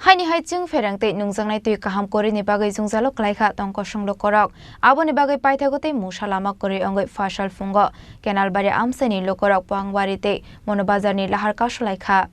Haini hai Chwngperang tei NungjaknaiTwi Kaham Kwrwi Bagwi Jungjalo Kwlaikha Tong kosong Lukurok aboni bagwi paithagote musalama Kwrwi ongoi fasal fungo kenal bari amsani Lukurok pangwari tei monobazarni lahar kasulaikha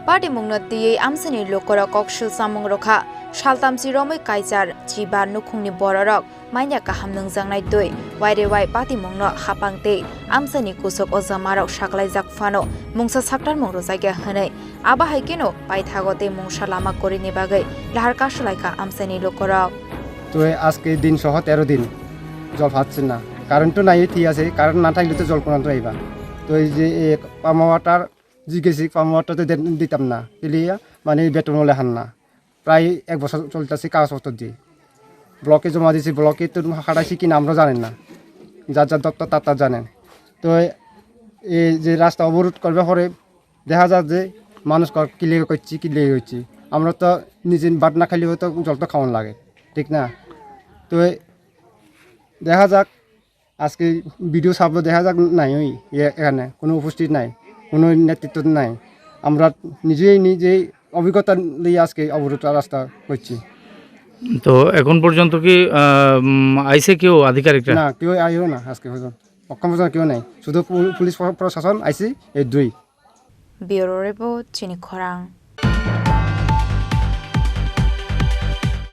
Party mungno tiyei amsani Lukurok kokshil samung rokha saltamsi romoi kaisar chiba nukhungni bororok mainya Kaham NungjaknaiTwi waire wai party mungno hapangte amsani kusok ojamarok saklaijak phano mungsa saktar mungro jaiga hwnei aba haikeno paithagote mungsalama Kwrwi bagwi lahar kasulaikha amsani Lukurok তো আজকে দিন সহ 13 দিন জল পাচ্ছেন না current তো নাই ঠিক আছে কারেন্ট না থাকলে তো জল কোন তো আইবা তো এই যে পাম ওয়াটার জিগেছি পাম ওয়াটার তো দিতাম না এলিয়া মানে বেতন লেখান না প্রায় এক বছর চলতেছে কাগজপত্র দিয়ে ব্লকে জমা দিয়েছি ব্লকে তো হাঁটাইছি কিনা আমরা জানেন না যার যার দপ্তর তার জানেন তো এই যে রাস্তা অবরোধ করবে পরে দেখা যায় যে মানুষ কি লেগে করছি কি লেগে হচ্ছে আমরা তো নিজে বাদ না খাইলে হয়তো জল তো খাওয়ান লাগে ঠিক না তো দেখা যাক আজকে ভিডিও সাবলো দেখা যাক নাই ওই এখানে কোনো উপস্থিত নাই কোনো নেতৃত্ব নাই আমরা নিজেই অভিজ্ঞতা নিয়ে আজকে অবরোধ রাস্তা করছি তো এখন পর্যন্ত কি আইসে কেউ আধিকারিকরা না কেউ আইও না আজকে পর্যন্ত অক্ষম পর্যন্ত কেউ নাই শুধু পুলিশ প্রশাসন আইসি এই দুই ব্যুরো রিপোর্ট চিনি খরাং।